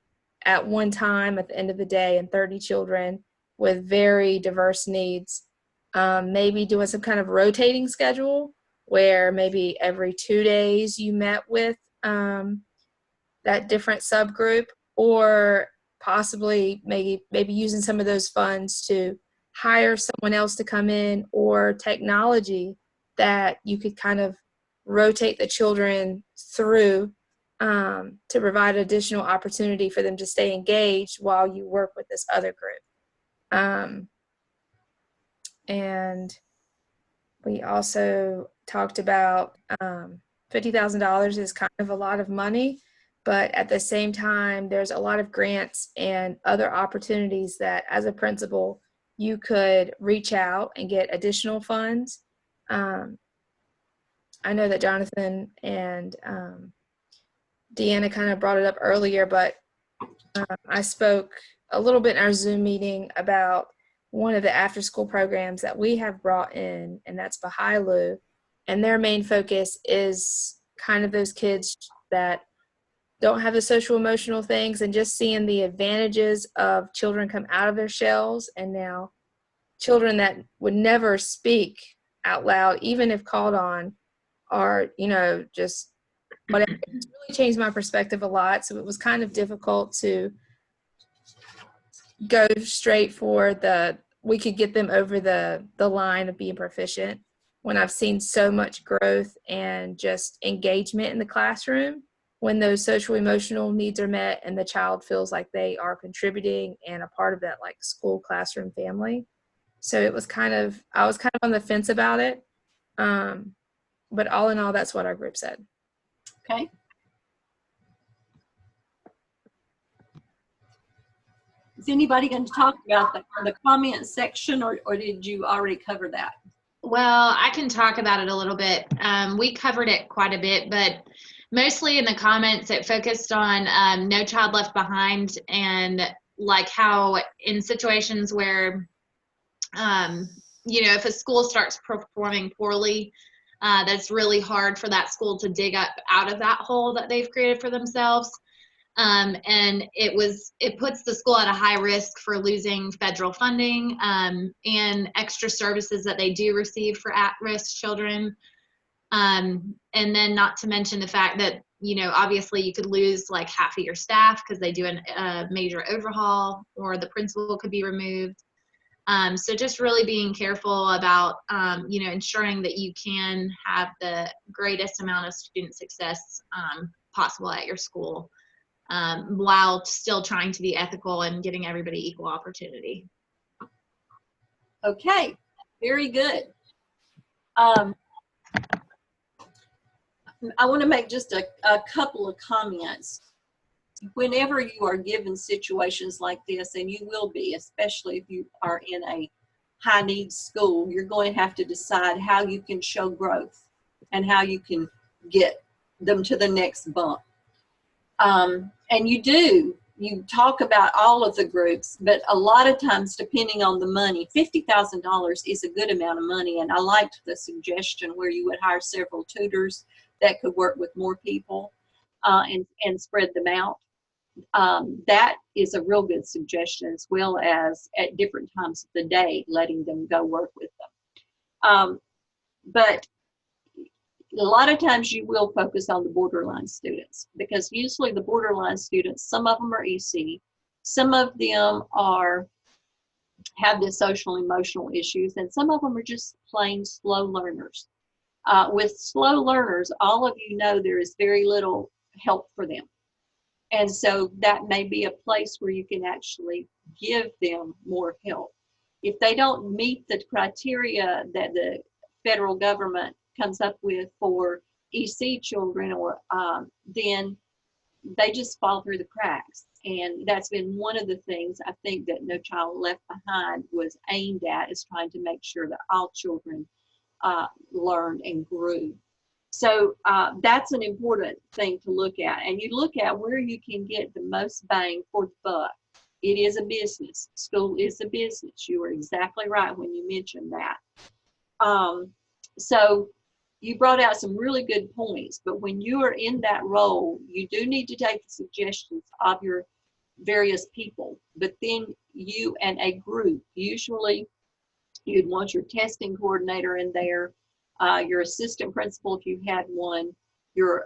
at one time at the end of the day and 30 children with very diverse needs, maybe doing some kind of rotating schedule where maybe every 2 days you met with that different subgroup, or possibly maybe using some of those funds to hire someone else to come in, or technology that you could kind of rotate the children through to provide additional opportunity for them to stay engaged while you work with this other group. And we also talked about $50,000 is kind of a lot of money, but at the same time, there's a lot of grants and other opportunities that as a principal, you could reach out and get additional funds. I know that Jonathan and Deanna kind of brought it up earlier, but I spoke a little bit in our Zoom meeting about one of the after-school programs that we have brought in, and that's Bahailu. And their main focus is kind of those kids that don't have the social emotional things, and just seeing the advantages of children come out of their shells, and now children that would never speak out loud, even if called on, are, just whatever. It's really changed my perspective a lot. So it was kind of difficult to go straight for we could get them over the line of being proficient, when I've seen so much growth and just engagement in the classroom when those social emotional needs are met and the child feels like they are contributing and a part of that like school classroom family. So I was kind of on the fence about it. But all in all, that's what our group said. Okay. Is anybody going to talk about the comment section, or did you already cover that? Well, I can talk about it a little bit. We covered it quite a bit, but mostly in the comments, it focused on No Child Left Behind, and like how in situations where, if a school starts performing poorly, that's really hard for that school to dig up out of that hole that they've created for themselves. And it puts the school at a high risk for losing federal funding and extra services that they do receive for at-risk children. And then not to mention the fact that, obviously you could lose like half of your staff because they do a major overhaul, or the principal could be removed. So just really being careful about, ensuring that you can have the greatest amount of student success possible at your school, while still trying to be ethical and giving everybody equal opportunity. Okay, very good. I want to make just a couple of comments. Whenever you are given situations like this, and you will be, especially if you are in a high needs school, you're going to have to decide how you can show growth and how you can get them to the next bump. And you talk about all of the groups, but a lot of times, depending on the money, $50,000 is a good amount of money. And I liked the suggestion where you would hire several tutors that could work with more people and spread them out. That is a real good suggestion, as well as at different times of the day, letting them go work with them. But a lot of times you will focus on the borderline students, because usually the borderline students, some of them are EC, some of them have the social emotional issues, and some of them are just plain slow learners. With slow learners, all of you know there is very little help for them. And so that may be a place where you can actually give them more help. If they don't meet the criteria that the federal government comes up with for EC children, or then they just fall through the cracks. And that's been one of the things I think that No Child Left Behind was aimed at, is trying to make sure that all children learned and grew. So that's an important thing to look at. And you look at where you can get the most bang for the buck. It is a business. School is a business. You were exactly right when you mentioned that. So you brought out some really good points, but when you are in that role, you do need to take the suggestions of your various people, but then you and a group, usually you'd want your testing coordinator in there, your assistant principal if you had one, your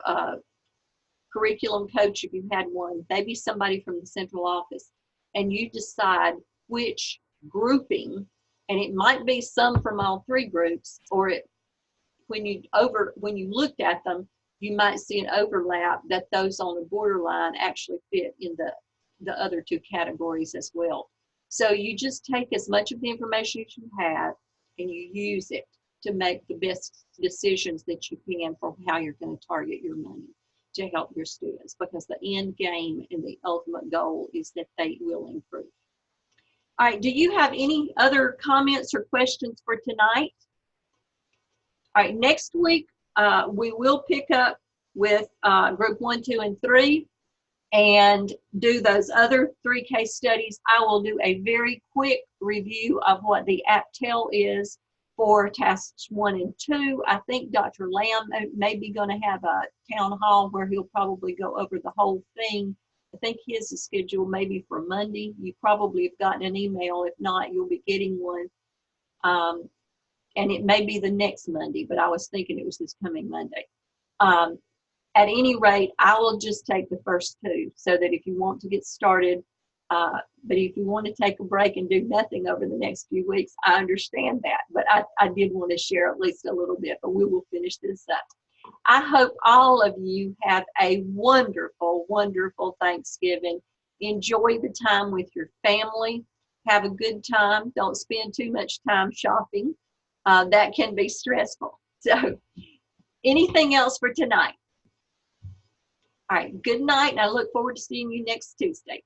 curriculum coach if you had one, maybe somebody from the central office, and you decide which grouping, and it might be some from all three groups, or when you looked at them, you might see an overlap that those on the borderline actually fit in the other two categories as well. So you just take as much of the information as you have and you use it to make the best decisions that you can for how you're going to target your money to help your students, because the end game and the ultimate goal is that they will improve. All right, do you have any other comments or questions for tonight? All right, next week we will pick up with group 1, 2, and 3 and do those other 3 case studies. I will do a very quick review of what the APTEL is for tasks 1 and 2. I think Dr. Lamb may be going to have a town hall where he'll probably go over the whole thing. I think his is scheduled maybe for Monday. You probably have gotten an email. If not, you'll be getting one. And it may be the next Monday, but I was thinking it was this coming Monday. At any rate, I will just take the first 2, so that if you want to get started, but if you want to take a break and do nothing over the next few weeks, I understand that. But I did want to share at least a little bit, but we will finish this up. I hope all of you have a wonderful, wonderful Thanksgiving. Enjoy the time with your family. Have a good time. Don't spend too much time shopping. That can be stressful. So anything else for tonight? All right, good night, and I look forward to seeing you next Tuesday.